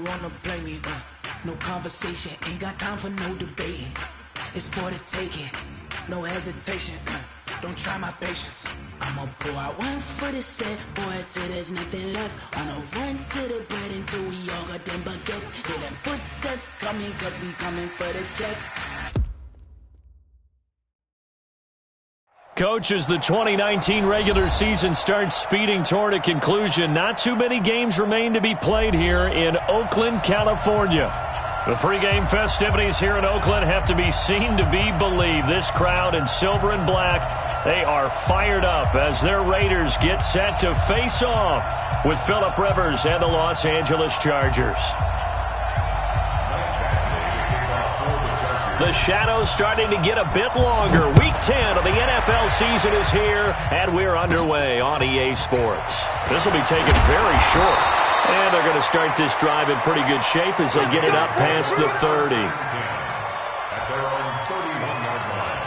wanna play me, no conversation, ain't got time for no debating. It's for the taking, no hesitation, don't try my patience. I'ma pour out one for the set, boy, till there's nothing left. On a run to the bread until we all got them baguettes. Hear them footsteps coming, cause we coming for the check. Coach, as the 2019 regular season starts speeding toward a conclusion, not too many games remain to be played here in Oakland, California. The pregame festivities here in Oakland have to be seen to be believed. This crowd in silver and black, they are fired up as their Raiders get set to face off with Phillip Rivers and the Los Angeles Chargers. The shadows starting to get a bit longer. Week 10 of the NFL season is here, and we're underway on EA Sports. This will be taken very short, and they're going to start this drive in pretty good shape as they get it up past the 30. At their own 31-yard line.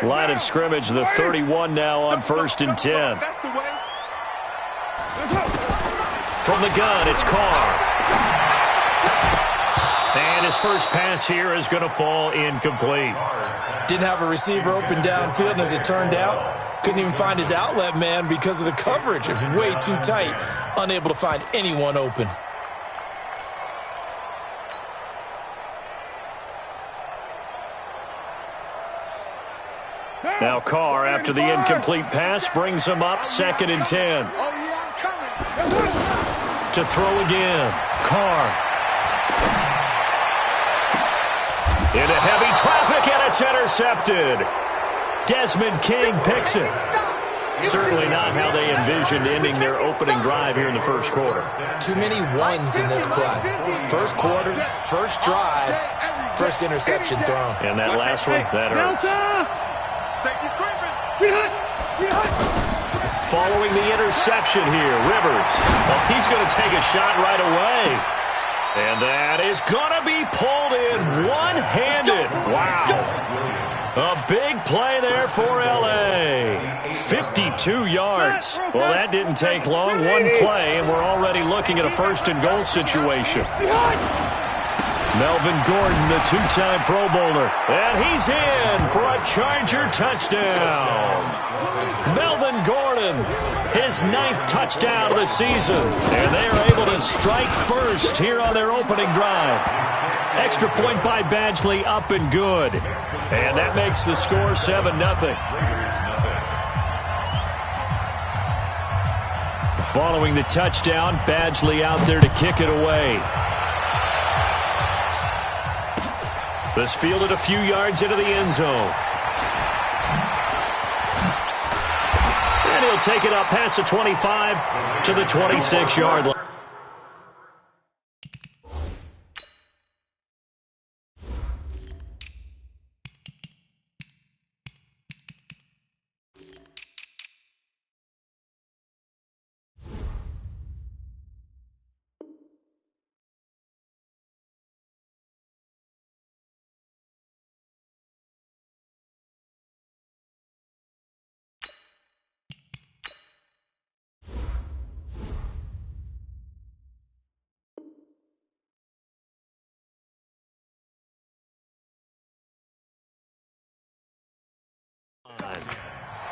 Line of scrimmage, the 31 now on 1st and 10. From the gun, it's Carr. And his first pass here is going to fall incomplete. Didn't have a receiver open downfield, and as it turned out, couldn't even find his outlet man because of the coverage. It was way too tight, unable to find anyone open. Now Carr, after the incomplete pass, brings him up 2nd and 10. To throw again. Carr. Into heavy traffic, and it's intercepted. Desmond King picks it. Certainly not how they envisioned ending their opening drive here in the first quarter. Too many ones in this play. First quarter, first drive, first interception thrown. And that last one, that hurts. Following the interception here, Rivers. Well, he's going to take a shot right away. And that is going to be pulled in one-handed. Wow. A big play there for L.A. 52 yards. Well, that didn't take long. One play, and we're already looking at a 1st and goal situation. Melvin Gordon, the 2-time Pro Bowler. And he's in for a Charger touchdown. Melvin Gordon, his 9th touchdown of the season. And they are able to strike first here on their opening drive. Extra point by Badgley, up and good. And that makes the score 7-0. Following the touchdown, Badgley out there to kick it away. This fielded a few yards into the end zone. And he'll take it up past the 25 to the 26-yard line.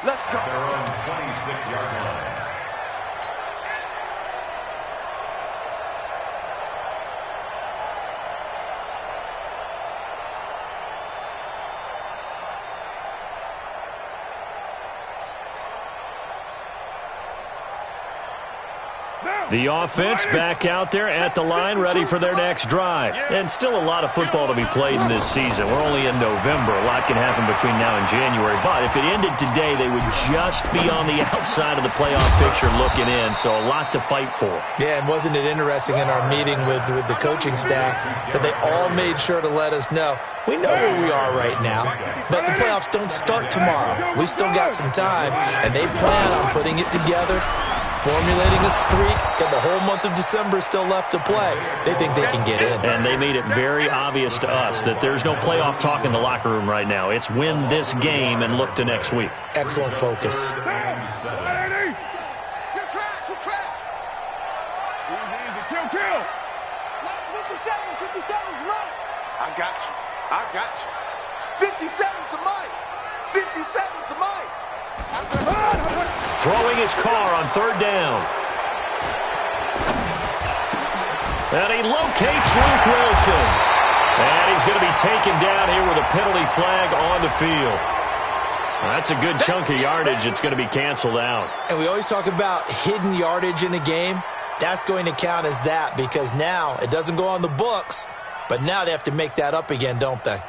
Let's go. Their own 26-yard line. The offense back out there at the line, ready for their next drive. And still a lot of football to be played in this season. We're only in November. A lot can happen between now and January. But if it ended today, they would just be on the outside of the playoff picture looking in. So a lot to fight for. Yeah, and wasn't it interesting in our meeting with the coaching staff that they all made sure to let us know, we know where we are right now, but the playoffs don't start tomorrow. We still got some time, and they plan on putting it together, formulating a streak, got the whole month of December still left to play. They think they can get in. And they made it very obvious to us that there's no playoff talk in the locker room right now. It's win this game and look to next week. Excellent focus. Good track. Easy. Kill. Last 57's right. I got you. 57's the mic. 57's the mic. Throwing his car on third down. And he locates Luke Wilson. And he's going to be taken down here with a penalty flag on the field. That's a good chunk of yardage. It's going to be canceled out. And we always talk about hidden yardage in a game. That's going to count as that because now it doesn't go on the books, but now they have to make that up again, don't they?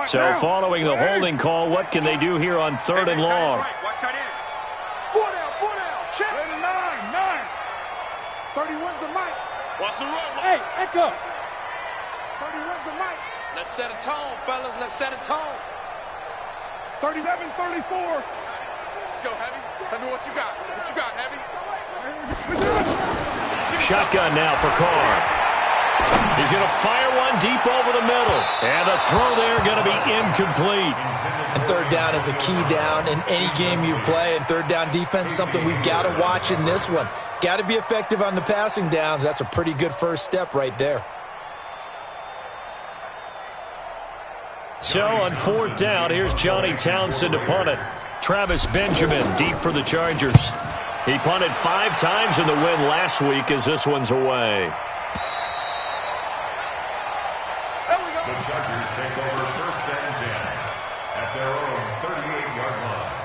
So following the holding call, what can they do here on third and long? Watch tight end. 4 down. Check. 9. 31's the mic. What's the run? Hey, echo. 31's the mic. Let's set a tone, fellas. Let's set a tone. 37, 34. Let's go, Heavy. Tell me what you got. What you got, Heavy? Shotgun now for Carr. He's going to fire one deep over the middle. And the throw there going to be incomplete. And third down is a key down in any game you play. And third down defense, something we've got to watch in this one. Got to be effective on the passing downs. That's a pretty good first step right there. So on fourth down, here's Johnny Townsend to punt it. Travis Benjamin deep for the Chargers. He punted 5 times in the win last week as this one's away. The Chargers take over first and 10 at their own 38-yard line.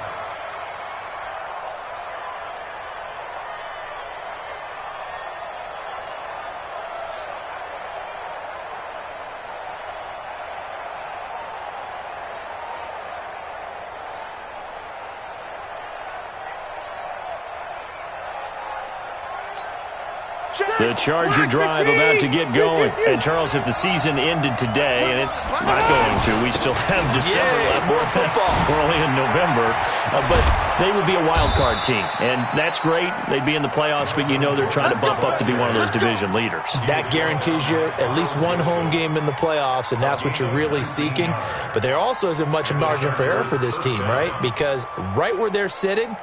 The Charger drive about to get going. And, Charles, if the season ended today, and it's not going to, we still have December left. More football. We're only in November. But they would be a wild card team. And that's great. They'd be in the playoffs, but you know they're trying to bump up to be one of those division leaders. That guarantees you at least one home game in the playoffs, and that's what you're really seeking. But there also isn't much margin for error for this team, right? Because right where they're sitting,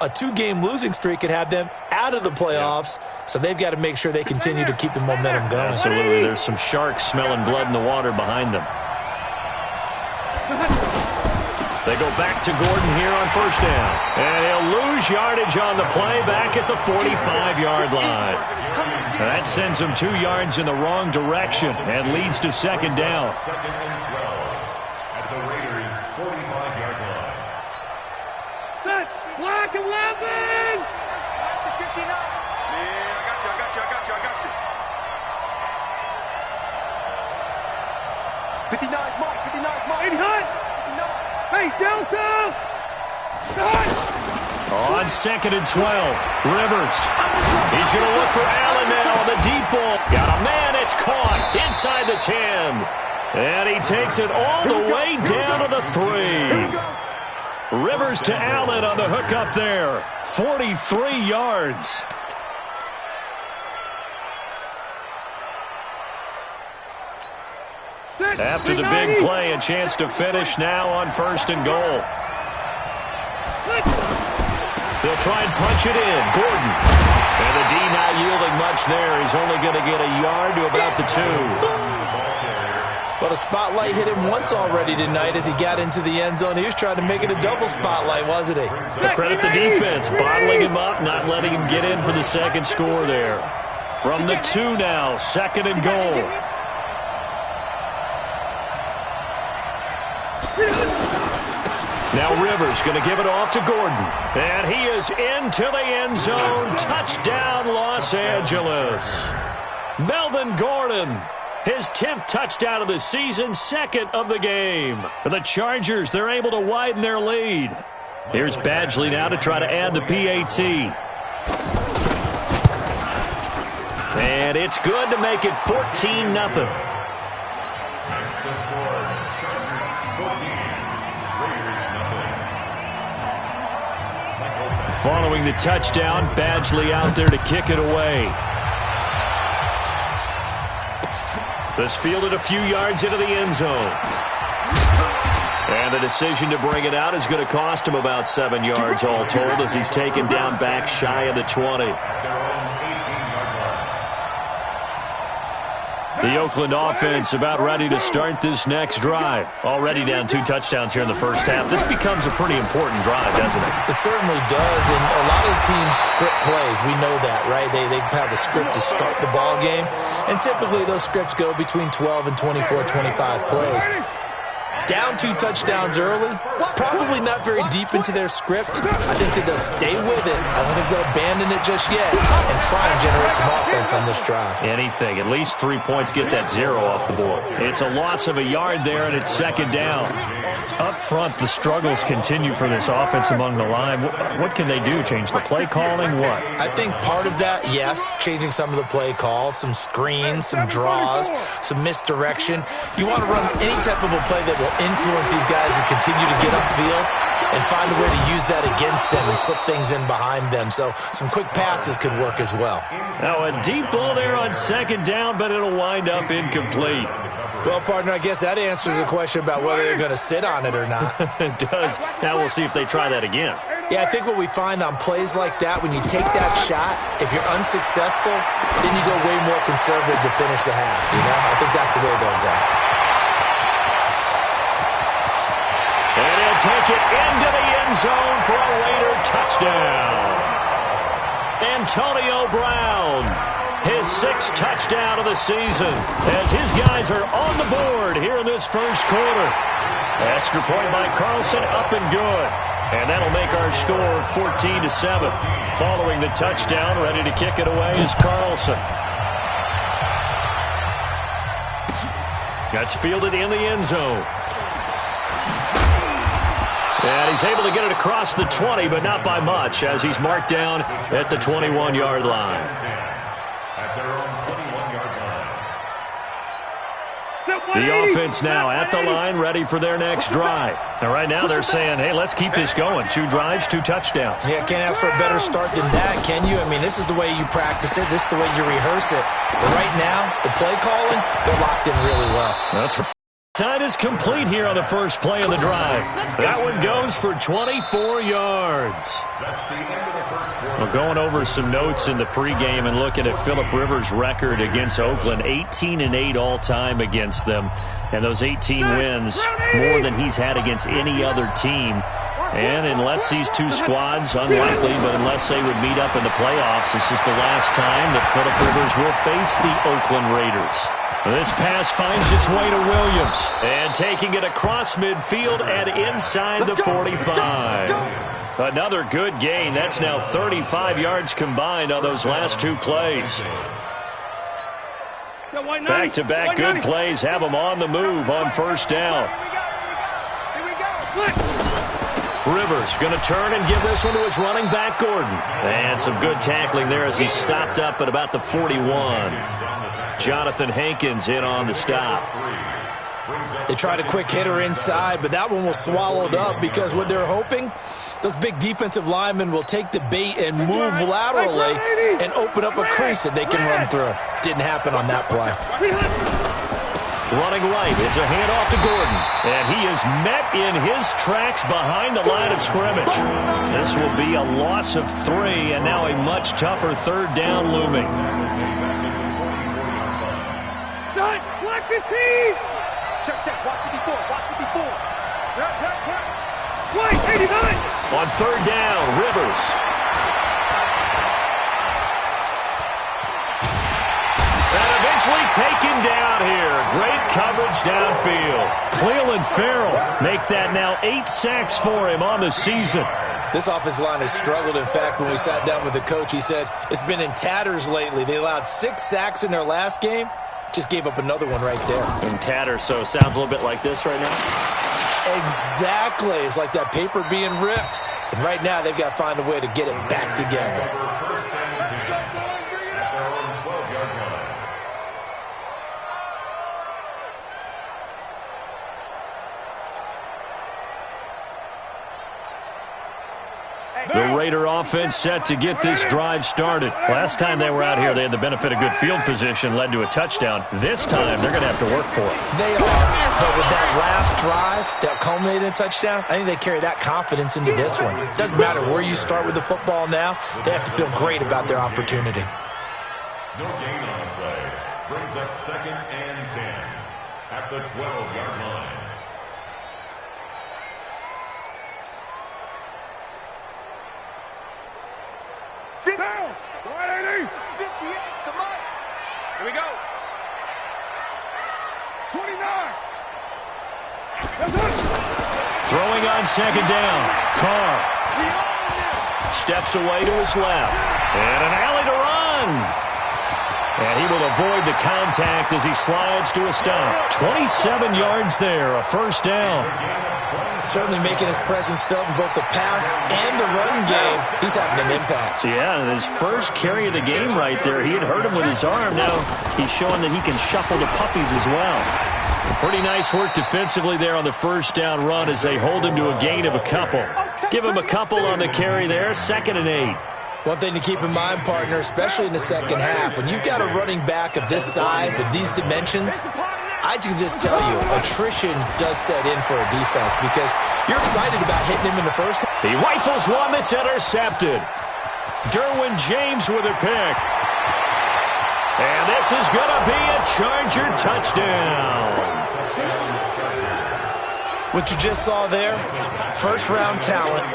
a 2-game losing streak could have them out of the playoffs, so they've got to make sure they continue to keep the momentum going. Absolutely. There's some sharks smelling blood in the water behind them. They go back to Gordon here on first down. And he'll lose yardage on the play back at the 45-yard line. That sends him 2 yards in the wrong direction and leads to second down. Second and 12 at the Raiders' 45-yard line. Black 11. 59. Yeah, I got you. 59's Mike. 80 Hunt. Hey, Delta. On second and 12, Rivers. He's going to look for Allen now on the deep ball. Got a man, it's caught inside the 10. And he takes it all the way down to the 3. Rivers to Allen on the hook up there. 43 yards. After the big play, a chance to finish now on first and goal. They'll try and punch it in. Gordon. And the D not yielding much there. He's only going to get a yard to about the 2. But a spotlight hit him once already tonight as he got into the end zone. He was trying to make it a double spotlight, wasn't he? Credit the defense, bottling him up, not letting him get in for the second score there. From the 2 now, second and goal. Now Rivers going to give it off to Gordon. And he is into the end zone. Touchdown, Los Angeles. Melvin Gordon, his 10th touchdown of the season, 2nd of the game. For the Chargers, they're able to widen their lead. Here's Badgley now to try to add the PAT. And it's good to make it 14-0. Following the touchdown, Badgley out there to kick it away. This fielded a few yards into the end zone. And the decision to bring it out is going to cost him about 7 yards all told as he's taken down back shy of the 20. The Oakland offense about ready to start this next drive. Already down 2 touchdowns here in the first half. This becomes a pretty important drive, doesn't it? It certainly does, and a lot of the teams script plays. We know that, right? They have a script to start the ball game, and typically those scripts go between 12 and 24, 25 plays. Down 2 touchdowns early, probably not very deep into their script. I think that they'll stay with it. I don't think they'll abandon it just yet and try and generate some offense on this drive. Anything. At least 3 points, get that 0 off the board. It's a loss of a yard there, and it's 2nd down. Up front, the struggles continue for this offense among the line. What can they do? Change the play calling? What? I think part of that, yes, changing some of the play calls, some screens, some draws, some misdirection. You want to run any type of a play that will influence these guys to continue to get upfield and find a way to use that against them and slip things in behind them. So some quick passes could work as well. Now a deep ball there on 2nd down, but it'll wind up incomplete. Well, partner, I guess that answers the question about whether they're going to sit on it or not. It does. Now we'll see if they try that again. Yeah, I think what we find on plays like that, when you take that shot, if you're unsuccessful, then you go way more conservative to finish the half, you know? I think that's the way they'll go. And he'll take it into the end zone for a Raider touchdown. Antonio Brown, his 6th touchdown of the season, as his guys are on the board here in this first quarter. Extra point by Carlson, up and good. And that'll make our score 14-7. Following the touchdown, ready to kick it away is Carlson. That's fielded in the end zone. And he's able to get it across the 20, but not by much, as he's marked down at the 21-yard line. The offense now at the line, ready for their next drive. Now, right now, they're saying, hey, let's keep this going. 2 drives, 2 touchdowns. Yeah, can't ask for a better start than that, can you? I mean, this is the way you practice it. This is the way you rehearse it. But right now, the play calling, they're locked in really well. That's right. Time is complete here on the first play of the drive. That one goes for 24 yards. Well, going over some notes in the pregame and looking at Phillip Rivers' record against Oakland, 18-8 all-time against them. And those 18 wins, more than he's had against any other team. And unless these 2 squads, unlikely, but unless they would meet up in the playoffs, this is the last time that Phillip Rivers will face the Oakland Raiders. This pass finds its way to Williams. And taking it across midfield and inside the 45. Another good gain. That's now 35 yards combined on those last 2 plays. Back-to-back good plays have them on the move on first down. Rivers going to turn and give this one to his running back, Gordon. And some good tackling there as he stopped up at about the 41. Jonathan Hankins in on the stop. They tried a quick hitter inside, but that one was swallowed up because what they're hoping, those big defensive linemen will take the bait and move laterally and open up a crease that they can run through. Didn't happen on that play. Running right, it's a handoff to Gordon. And he is met in his tracks behind the line of scrimmage. This will be a loss of 3, and now a much tougher 3rd down looming. Black 15! Check, watch 54, watch 54. White, 89! On 3rd down, Rivers. And a big Eventually taken down here. Great coverage downfield. Cleveland Farrell make that now 8 sacks for him on the season. This offensive line has struggled. In fact, when we sat down with the coach, he said it's been in tatters lately. They allowed 6 sacks in their last game. Just gave up another one right there. In tatters, so it sounds a little bit like this right now? Exactly. It's like that paper being ripped. And right now, they've got to find a way to get it back together. First and 10 at their own 12-yard line. The Raider offense set to get this drive started. Last time they were out here, they had the benefit of good field position, led to a touchdown. This time, they're going to have to work for it. They are, but with that last drive that culminated in a touchdown, I think they carry that confidence into this one. Doesn't matter where you start with the football now, they have to feel great about their opportunity. No gain on the play. Brings up 2nd and 10 at the 12-yard line. Down. 180. 58, come on. Here we go. 29. That's it. Throwing on 2nd down. Carr steps away to his left. And an alley to run. And he will avoid the contact as he slides to a stop. 27 yards there, a first down. Certainly making his presence felt in both the pass and the run game. He's having an impact. Yeah, and his first carry of the game right there, he had hurt him with his arm. Now he's showing that he can shuffle the puppies as well. Pretty nice work defensively there on the first down run as they hold him to a gain of a couple. Give him a couple on the carry there, 2nd and 8. One thing to keep in mind, partner, especially in the second half, when you've got a running back of this size, of these dimensions, I can just tell you, attrition does set in for a defense because you're excited about hitting him in the first half. He rifles one that's intercepted. Derwin James with a pick. And this is going to be a Charger touchdown. What you just saw there, first-round talent,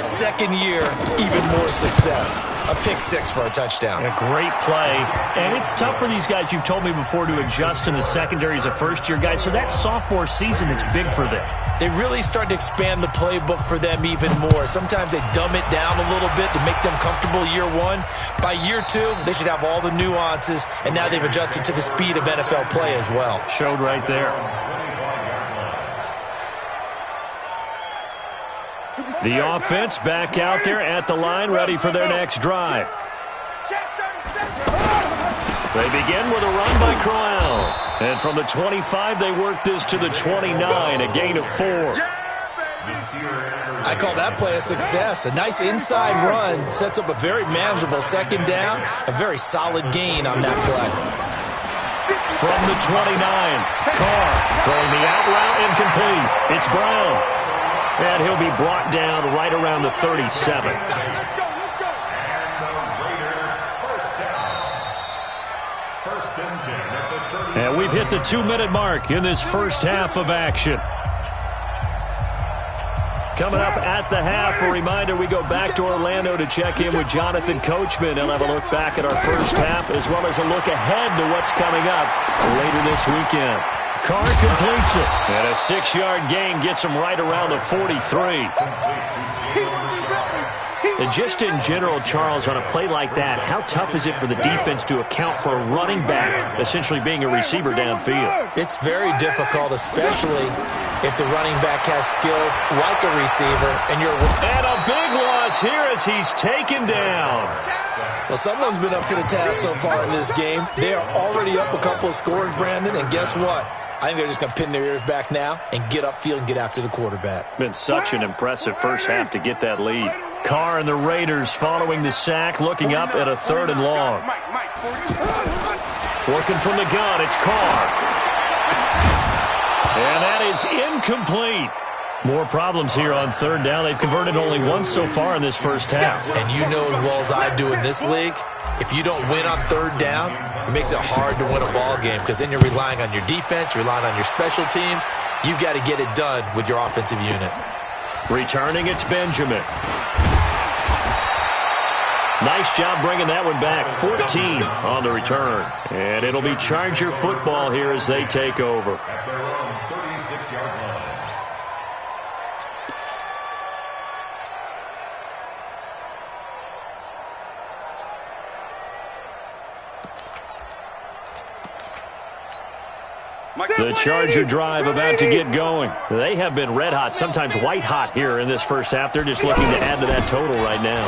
second year, even more success. A pick 6 for a touchdown. A great play. And it's tough for these guys, you've told me before, to adjust in the secondary as a first-year guy. So that sophomore season is big for them. They really start to expand the playbook for them even more. Sometimes they dumb it down a little bit to make them comfortable year 1. By year 2, they should have all the nuances, and now they've adjusted to the speed of NFL play as well. Showed right there. The offense back out there at the line, ready for their next drive. They begin with a run by Crowell. And from the 25, they work this to the 29, a gain of 4. I call that play a success. A nice inside run sets up a very manageable second down, a very solid gain on that play. From the 29, Carr throwing the out route incomplete. It's Brown. And he'll be brought down right around the 37. And we've hit the 2-minute mark in this first half of action. Coming up at the half, a reminder, we go back to Orlando to check in with Jonathan Coachman. He'll have a look back at our first half as well as a look ahead to what's coming up later this weekend. Carr completes it, and a 6-yard gain gets him right around the 43. And just in general, Charles, on a play like that, how tough is it for the defense to account for a running back essentially being a receiver downfield? It's very difficult, especially if the running back has skills like a receiver. And a big loss here as he's taken down. Well, someone's been up to the task so far in this game. They are already up a couple of scores, Brandon, and guess what? I think they're just going to pin their ears back now and get upfield and get after the quarterback. Been such an impressive first half to get that lead. Carr and the Raiders following the sack, looking up at a 3rd and long. Working from the gun, it's Carr. And that is incomplete. More problems here on 3rd down. They've converted only once so far in this first half. And you know as well as I do in this league, if you don't win on 3rd down, it makes it hard to win a ball game because then you're relying on your defense, you're relying on your special teams. You've got to get it done with your offensive unit. Returning, it's Benjamin. Nice job bringing that one back. 14 on the return. And it'll be Charger football here as they take over. At their own 36-yard line. The Charger drive about to get going. They have been red hot, sometimes white hot here in this first half. They're just looking to add to that total right now.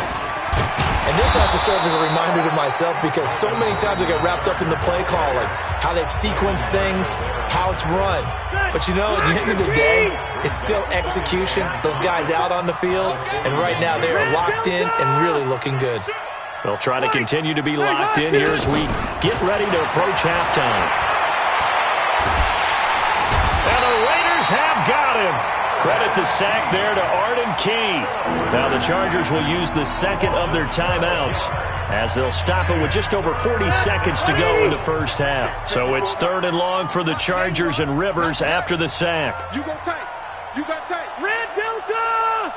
And this has to serve as a reminder to myself because so many times I get wrapped up in the play calling, how they've sequenced things, how it's run. But you know, at the end of the day, it's still execution. Those guys out on the field, and right now they are locked in and really looking good. They'll try to continue to be locked in here as we get ready to approach halftime. And the Raiders have got him. Credit the sack there to Arden Key. Now the Chargers will use the second of their timeouts as they'll stop it with just over 40 seconds to go in the first half. So it's 3rd and long for the Chargers and Rivers after the sack. You go tight. You got tight. Red Delta!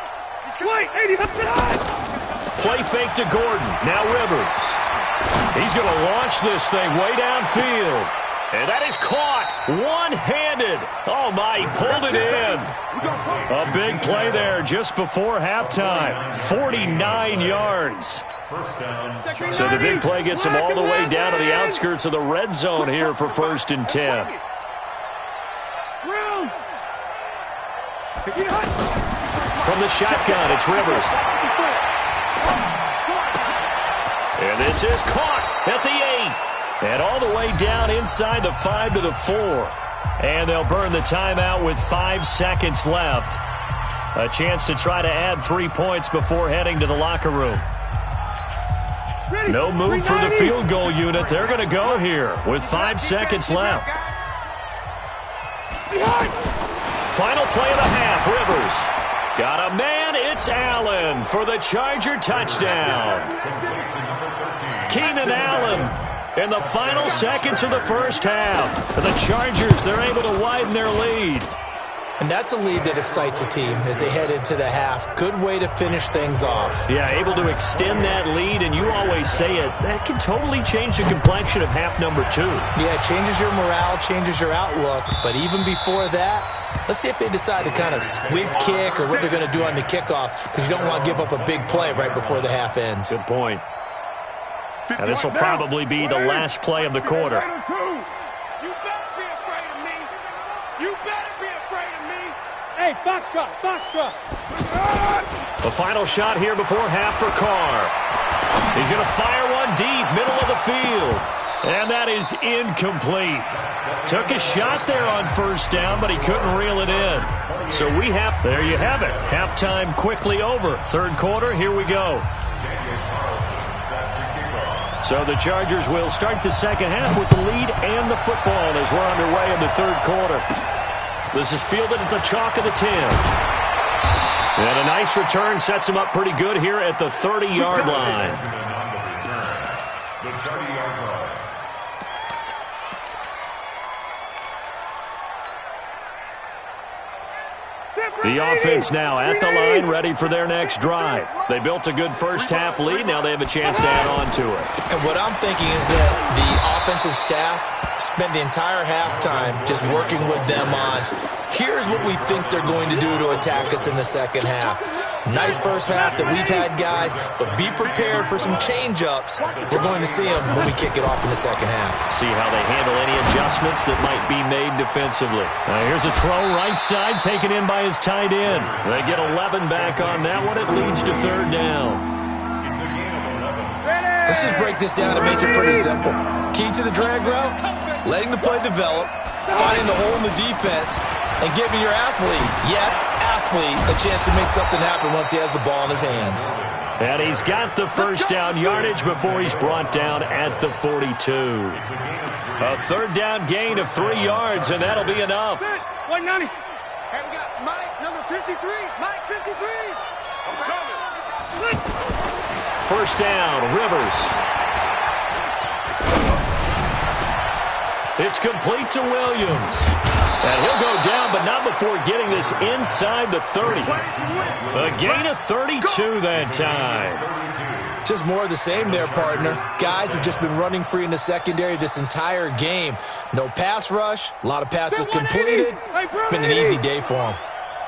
Wait, 80 up tonight! Play fake to Gordon. Now Rivers. He's going to launch this thing way downfield. And that is caught one-handed. Oh, my, he pulled it in. A big play there just before halftime. 49 yards. First down. So the big play gets him all the way down to the outskirts of the red zone here for 1st and 10. From the shotgun, it's Rivers. And this is caught at the 8. And all the way down inside the 5 to the 4. And they'll burn the timeout with 5 seconds left. A chance to try to add 3 points before heading to the locker room. No move for the field goal unit. They're going to go here with 5 seconds left. Final play of the half, Rivers. Got a man, it's Allen for the Charger touchdown. Keenan Allen. In the final seconds of the first half, the Chargers, they're able to widen their lead. And that's a lead that excites a team as they head into the half. Good way to finish things off. Yeah, able to extend that lead, and you always say it, that can totally change the complexion of half number 2. Yeah, it changes your morale, changes your outlook. But even before that, let's see if they decide to kind of squib kick or what they're going to do on the kickoff, because you don't want to give up a big play right before the half ends. Good point. And this will probably be the last play of the quarter. You better be afraid of me. You better be afraid of me. Hey, Foxtrot, Foxtrot. The final shot here before half for Carr. He's going to fire one deep, middle of the field. And that is incomplete. Took a shot there on 1st down, but he couldn't reel it in. So there you have it. Halftime quickly over. 3rd quarter, here we go. So the Chargers will start the second half with the lead and the football as we're underway in the 3rd quarter. This is fielded at the chalk of the 10. And a nice return sets him up pretty good here at the 30-yard line. The 30-yard line. The offense now at the line, ready for their next drive. They built a good first half lead. Now they have a chance to add on to it. And what I'm thinking is that the offensive staff spent the entire halftime just working with them on, here's what we think they're going to do to attack us in the second half. Nice first half that we've had, guys, but be prepared for some change-ups. We're going to see them when we kick it off in the second half. See how they handle any adjustments that might be made defensively. Here's a throw right side taken in by his tight end. They get 11 back on that one. It leads to 3rd down. Let's just break this down and make it pretty simple. Key to the drag route, letting the play develop, finding the hole in the defense, and giving your athlete, yes, athlete, a chance to make something happen once he has the ball in his hands. And he's got the first down yardage before he's brought down at the 42. A 3rd down gain of 3 yards, and that'll be enough. 190. Hey, we got Mike, number 53. Mike, 53. I'm coming. First down, Rivers. It's complete to Williams. And he'll go down, but not before getting this inside the 30. A gain of 32 that time. Just more of the same there, partner. Guys have just been running free in the secondary this entire game. No pass rush, a lot of passes completed. Been an easy day for them.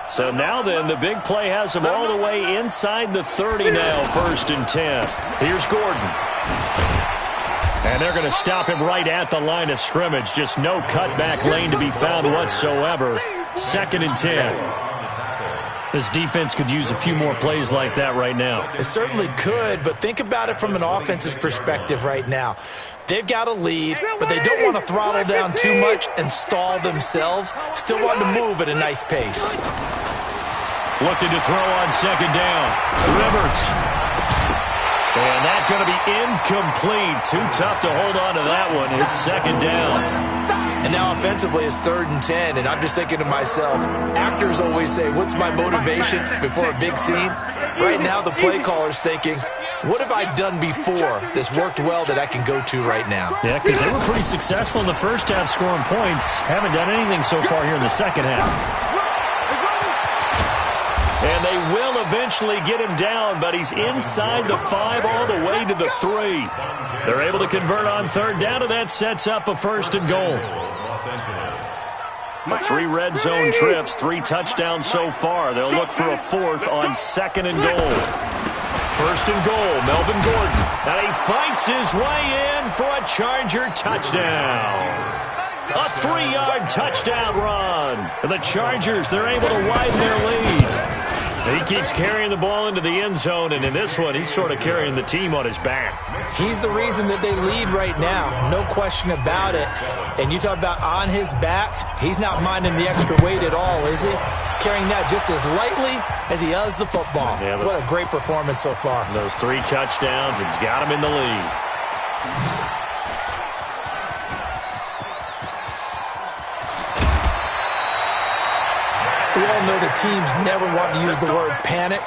So now then, the big play has them all the way inside the 30 now, 1st and 10. Here's Gordon. And they're going to stop him right at the line of scrimmage. Just no cutback lane to be found whatsoever. 2nd and 10. This defense could use a few more plays like that right now. It certainly could, but think about it from an offense's perspective right now. They've got a lead, but they don't want to throttle down too much and stall themselves. Still want to move at a nice pace. Looking to throw on 2nd down. Rivers. And that's going to be incomplete. Too tough to hold on to that one. It's 2nd down. And now offensively it's 3rd and 10, and I'm just thinking to myself, actors always say, what's my motivation before a big scene? Right now the play caller's thinking, what have I done before that's worked well that I can go to right now? Yeah, because they were pretty successful in the first half scoring points. Haven't done anything so far here in the second half. And they will eventually get him down, but he's inside the 5 all the way to the 3. They're able to convert on 3rd down, and that sets up a 1st and goal. 3 red zone trips, 3 touchdowns so far. They'll look for a 4th on 2nd and goal. 1st and goal, Melvin Gordon. And he fights his way in for a Charger touchdown. A 3-yard touchdown run. And the Chargers, they're able to widen their lead. He keeps carrying the ball into the end zone, and in this one, he's sort of carrying the team on his back. He's the reason that they lead right now, no question about it. And you talk about on his back, he's not minding the extra weight at all, is he? Carrying that just as lightly as he does the football. Yeah, what a great performance so far. Those 3 touchdowns, it's got him in the lead. We all know the teams never want to use the word panic,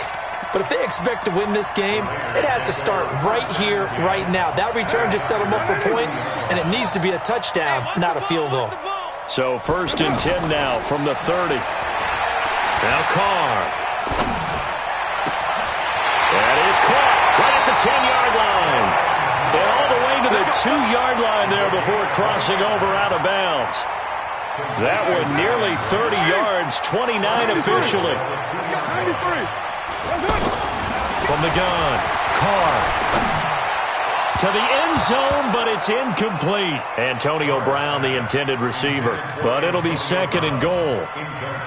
but if they expect to win this game, it has to start right here, right now. That return just set them up for points, and it needs to be a touchdown, not a field goal. So 1st and 10 now from the 30. Now Carr. That is caught right at the 10-yard line. And all the way to the 2-yard line there before crossing over out of bounds. That one nearly 30 yards, 29 officially. From the gun, Carr. To the end zone, but it's incomplete. Antonio Brown, the intended receiver. But it'll be 2nd and goal.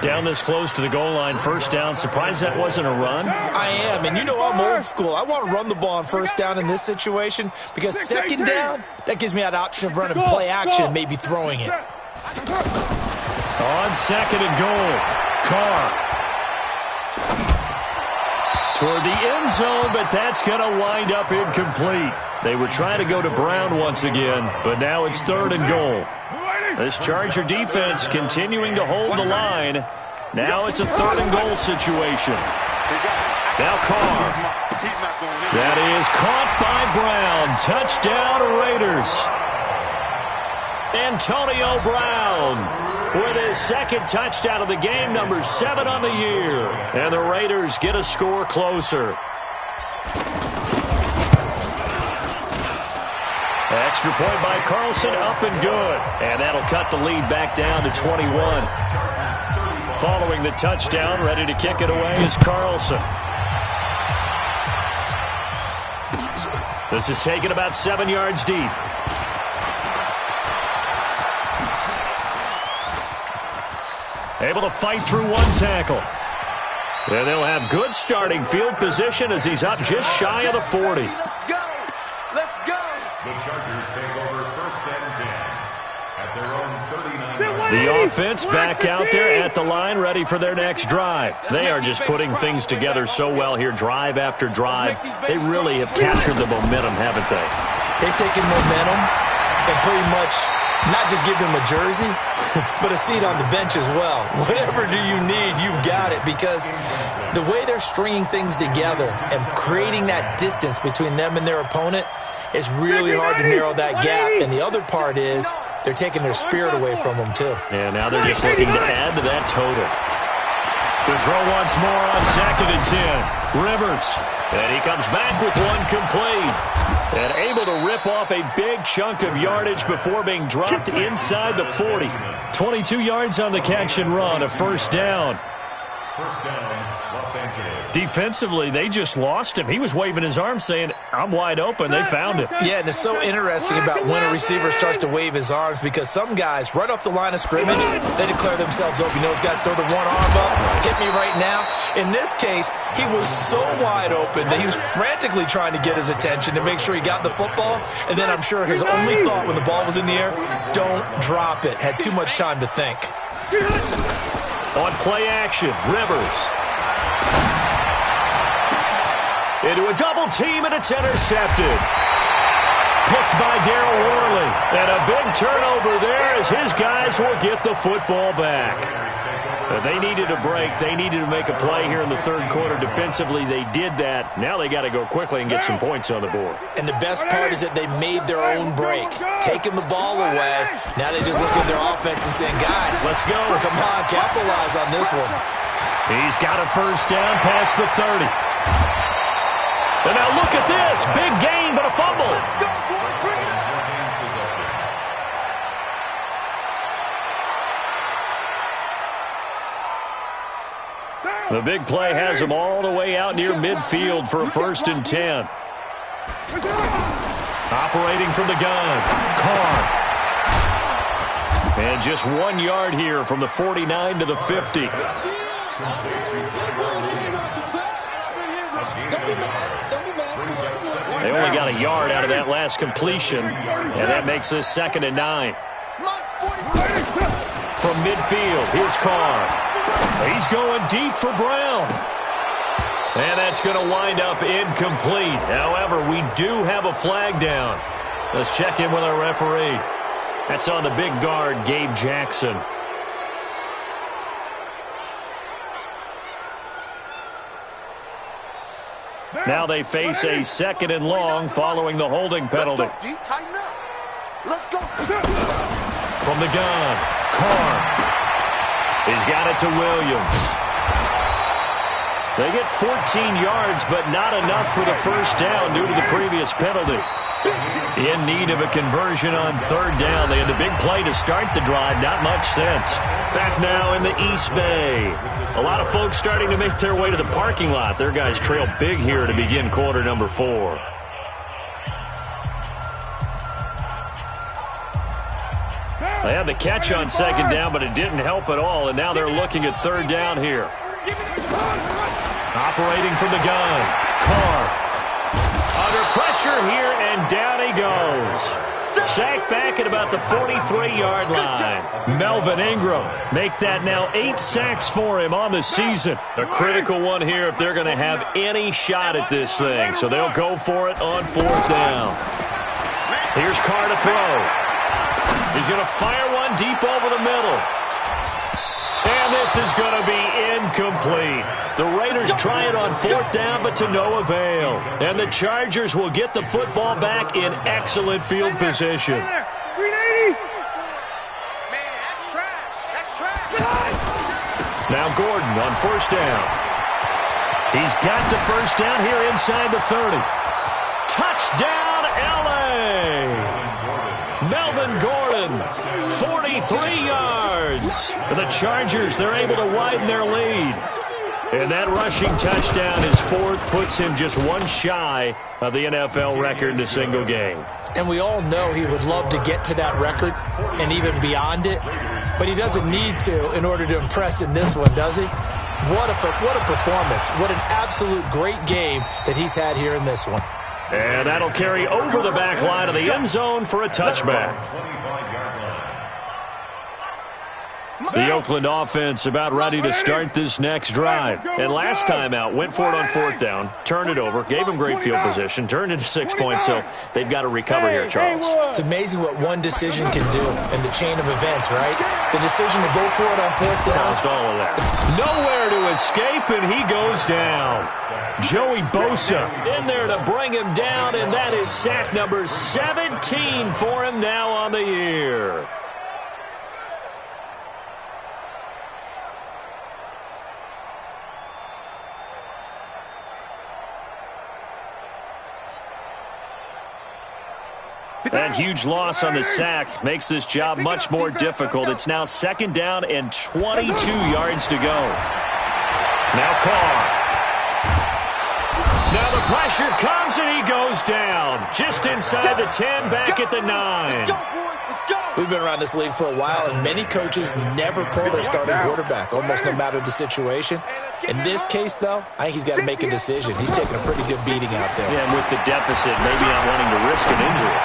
Down this close to the goal line, 1st down. Surprised that wasn't a run? I am, and you know I'm old school. I want to run the ball on 1st down in this situation because 2nd down, that gives me that option of running play action and maybe throwing it. On 2nd and goal, Carr. Toward the end zone, but that's going to wind up incomplete. They were trying to go to Brown once again, but now it's 3rd and goal. This Charger defense continuing to hold the line. Now it's a 3rd and goal situation. Now Carr. That is caught by Brown. Touchdown Raiders. Antonio Brown with his 2nd touchdown of the game, number 7 on the year. And the Raiders get a score closer. Extra point by Carlson, up and good. And that'll cut the lead back down to 21. Following the touchdown, ready to kick it away is Carlson. This is taken about 7 yards deep. Able to fight through one tackle. And they'll have good starting field position as he's up just shy of the 40. Let's go! Let's go! The Chargers take over 1st and 10 at their own 39. The offense back out there at the line, ready for their next drive. They are just putting things together so well here, drive after drive. They really have captured the momentum, haven't they? They've taken momentum and pretty much not just give him a jersey, but a seat on the bench as well. Whatever do you need, you've got it, because the way they're stringing things together and creating that distance between them and their opponent, it's really hard to narrow that gap. And the other part is they're taking their spirit away from them, too. And now they're just looking to add to that total. To throw once more on 2nd and 10. Rivers. And he comes back with one complete. And able to rip off a big chunk of yardage before being dropped inside the 40. 22 yards on the catch and run, a first down. First down, Los Angeles. Defensively, they just lost him. He was waving his arms saying, I'm wide open. They found him. Yeah, and it's so interesting about when a receiver starts to wave his arms because some guys, right off the line of scrimmage, they declare themselves open. You know, those guys throw the one arm up, hit me right now. In this case, he was so wide open that he was frantically trying to get his attention to make sure he got the football. And then I'm sure his only thought when the ball was in the air, don't drop it. Had too much time to think. On play action, Rivers. Into a double team, and it's intercepted. Picked by Darryl Worley. And a big turnover there as his guys will get the football back. They needed a break. They needed to make a play here in the third quarter. Defensively, they did that. Now they got to go quickly and get some points on the board. And the best part is that they made their own break. Taking the ball away. Now they just look at their offense and saying, guys, let's go. Come on, capitalize on this one. He's got a first down past the 30. And now look at this. Big gain, but a fumble. The big play has him all the way out near midfield for a 1st and 10. Operating from the gun, Carr. And just 1 yard here from the 49 to the 50. They only got a yard out of that last completion, and that makes this 2nd and 9. From midfield, here's Carr. He's going deep for Brown. And that's going to wind up incomplete. However, we do have a flag down. Let's check in with our referee. That's on the big guard, Gabe Jackson. Now they face a 2nd and long following the holding penalty. Let's go, D. Tighten up. Let's go. From the gun, Carr. He's got it to Williams. They get 14 yards, but not enough for the first down due to the previous penalty. In need of a conversion on 3rd down. They had the big play to start the drive. Not much sense. Back now in the East Bay. A lot of folks starting to make their way to the parking lot. Their guys trail big here to begin quarter number 4. They had the catch on 2nd down, but it didn't help at all, and now they're looking at 3rd down here. Operating from the gun, Carr. Under pressure here, and down he goes. Sacked back at about the 43-yard line. Melvin Ingram make that now 8 sacks for him on the season. A critical one here if they're going to have any shot at this thing, so they'll go for it on 4th down. Here's Carr to throw. He's going to fire one deep over the middle. And this is going to be incomplete. The Raiders try it on 4th down, but to no avail. And the Chargers will get the football back in excellent field position. 380. Man, that's trash. That's trash. Now Gordon on 1st down. He's got the first down here inside the 30. Touchdown, L.A. Melvin Gordon, 43 yards. The Chargers, they're able to widen their lead. And that rushing touchdown is 4th, puts him just one shy of the NFL record in a single game. And we all know he would love to get to that record and even beyond it, but he doesn't need to in order to impress in this one, does he? What a performance. What an absolute great game that he's had here in this one. And that'll carry over the back line of the end zone for a touchback. The Oakland offense about ready to start this next drive. And last time out, went for it on 4th down, turned it over, gave them great field position, turned into 6 points, so they've got to recover here, Charles. It's amazing what one decision can do in the chain of events, right? The decision to go for it on 4th down. Caused all of that. Nowhere to escape, and he goes down. Joey Bosa in there to bring him down, and that is sack number 17 for him now on the year. That huge loss on the sack makes this job much more difficult. It's now 2nd down and 22 yards to go. Now Carr. Now the pressure comes and he goes down. Just inside the 10, back at the 9. We've been around this league for a while, and many coaches never pull their starting quarterback, almost no matter the situation. In this case, though, I think he's got to make a decision. He's taking a pretty good beating out there. Yeah, and with the deficit, maybe not wanting to risk an injury.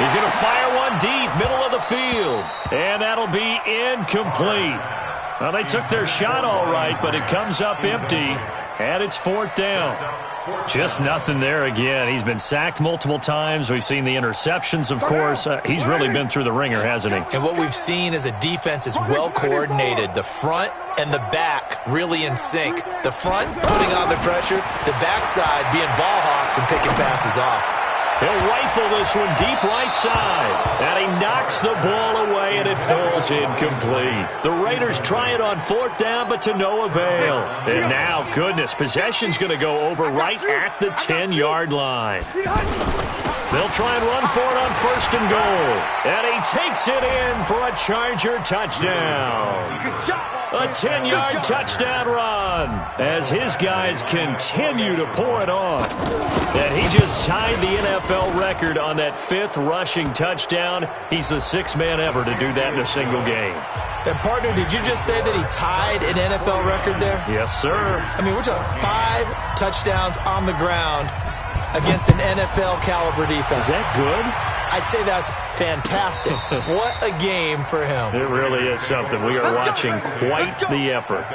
He's going to fire one deep, middle of the field. And that'll be incomplete. Well, they took their shot all right, but it comes up empty, and it's 4th down. Just nothing there again. He's been sacked multiple times. We've seen the interceptions, of course. He's really been through the ringer, hasn't he? And what we've seen is a defense that's well coordinated. The front and the back really in sync. The front putting on the pressure, the backside being ball hawks and picking passes off. He'll rifle this one deep right side. And he knocks the ball away, and it falls incomplete. The Raiders try it on 4th down, but to no avail. And now, goodness, possession's going to go over right at the 10-yard line. They'll try and run for it on 1st and goal. And he takes it in for a Charger touchdown. A 10-yard touchdown run as his guys continue to pour it on. And he just tied the NFL record on that 5th rushing touchdown. He's the 6th man ever to do that in a single game. And, partner, did you just say that he tied an NFL record there? Yes, sir. I mean, we're talking 5 touchdowns on the ground against an NFL-caliber defense. Is that good? I'd say that's fantastic. What a game for him. It really is something. We are watching quite the effort.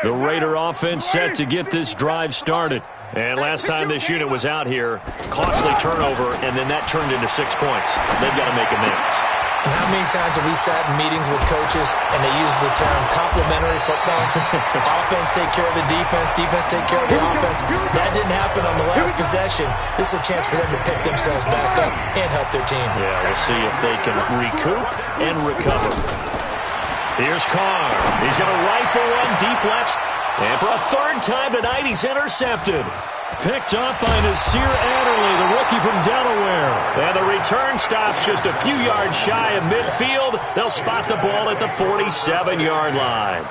The Raider offense set to get this drive started. And last time this unit was out here, costly turnover, and then that turned into 6 points. They've got to make amends. And how many times have we sat in meetings with coaches and they use the term complementary football? Offense take care of the defense, defense take care of the offense. That didn't happen on the last possession. This is a chance for them to pick themselves back up and help their team. Yeah, we'll see if they can recoup and recover. Here's Carr. He's going to rifle one deep left. And for a 3rd time tonight, he's intercepted. Picked up by Nasir Adderley, the rookie from Delaware. And the return stops just a few yards shy of midfield. They'll spot the ball at the 47-yard line.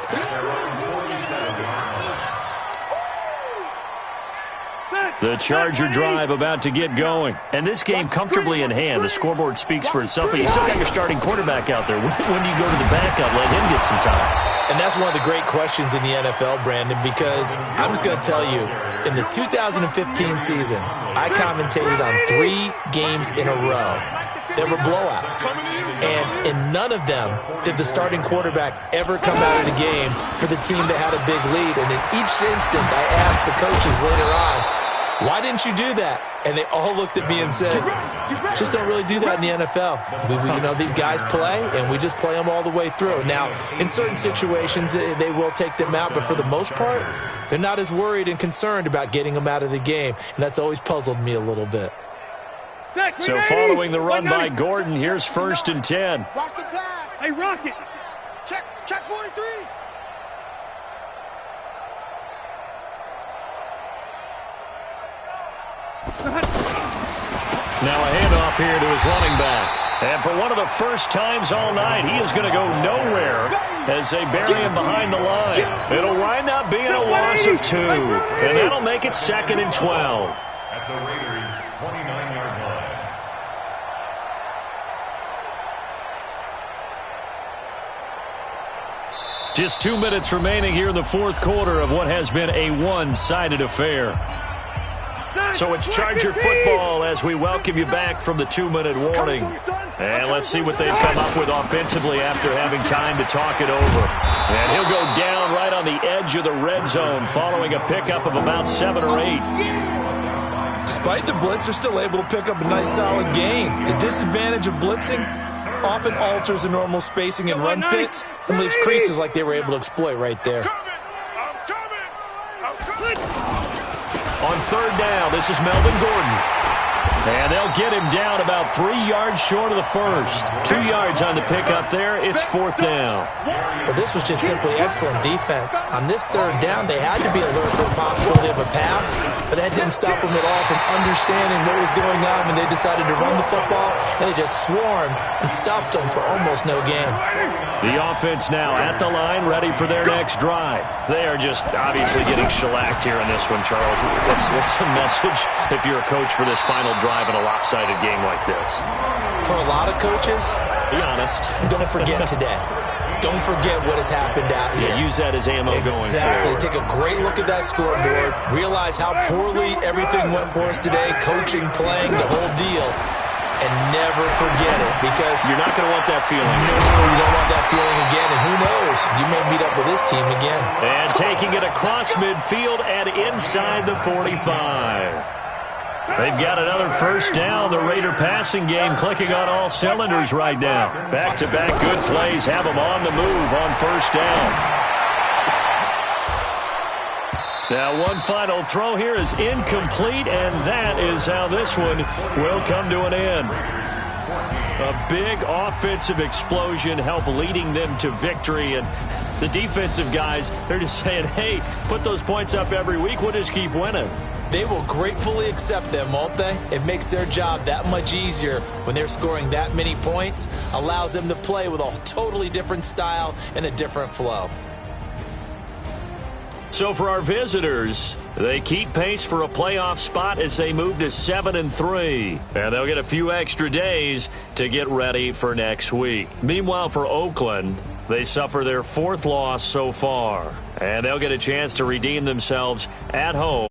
The Charger drive about to get going. And this game comfortably in hand. The scoreboard speaks for itself, but you still got your starting quarterback out there. When do you go to the backup, let him get some time? And that's one of the great questions in the NFL, Brandon, because I'm just going to tell you, in the 2015 season, I commentated on 3 games in a row. There were blowouts. And in none of them did the starting quarterback ever come out of the game for the team that had a big lead. And in each instance, I asked the coaches later on, why didn't you do that? And they all looked at me and said, just don't really do that in the NFL. These guys play, and we just play them all the way through. Now, in certain situations, they will take them out, but for the most part, they're not as worried and concerned about getting them out of the game. And that's always puzzled me a little bit. So following the run by Gordon, here's 1st and 10. Watch the pass. Hey, Rocket. Check 43. Now a handoff here to his running back. And for one of the first times all night, he is going to go nowhere as they bury him behind the line. It'll wind up being a loss of 2. And that'll make it 2nd and 12. At the Raiders' 29-yard line. Just 2 minutes remaining here in the 4th quarter of what has been a one-sided affair. So it's Charger football as we welcome you back from the 2-minute warning. And let's see what they've come up with offensively after having time to talk it over. And he'll go down right on the edge of the red zone following a pickup of about 7 or 8. Despite the blitz, they're still able to pick up a nice solid gain. The disadvantage of blitzing often alters the normal spacing and run fits and leaves creases like they were able to exploit right there. On 3rd down, this is Melvin Gordon. And they'll get him down about 3 yards short of the first. 2 yards on the pickup there. It's 4th down. The Well, this was just simply excellent defense. On this third down, they had to be alert for the possibility of a pass, but that didn't stop them at all from understanding what was going on when they decided to run the football, and they just swarmed and stuffed them for almost no gain. The offense now at the line, ready for their next drive. They are just obviously getting shellacked here in this one, Charles. What's the message if you're a coach for this final drive in a lopsided game like this? For a lot of coaches, be honest, don't forget today. Don't forget what has happened out here. Yeah, use that as ammo going forward. Exactly. Take a great look at that scoreboard. Realize how poorly everything went for us today, coaching, playing, the whole deal. And never forget it, because you're not going to want that feeling. No, you don't want that feeling again. And who knows? You may meet up with this team again. And taking it across midfield and inside the 45. They've got another first down. The Raider passing game clicking on all cylinders right now. Back-to-back good plays have them on the move on first down. Now one final throw here is incomplete, and that is how this one will come to an end. A big offensive explosion helped leading them to victory, and the defensive guys, they're just saying, hey, put those points up every week. We'll just keep winning. They will gratefully accept them, won't they? It makes their job that much easier when they're scoring that many points, allows them to play with a totally different style and a different flow. So for our visitors, they keep pace for a playoff spot as they move to 7-3. And they'll get a few extra days to get ready for next week. Meanwhile, for Oakland, they suffer their 4th loss so far. And they'll get a chance to redeem themselves at home.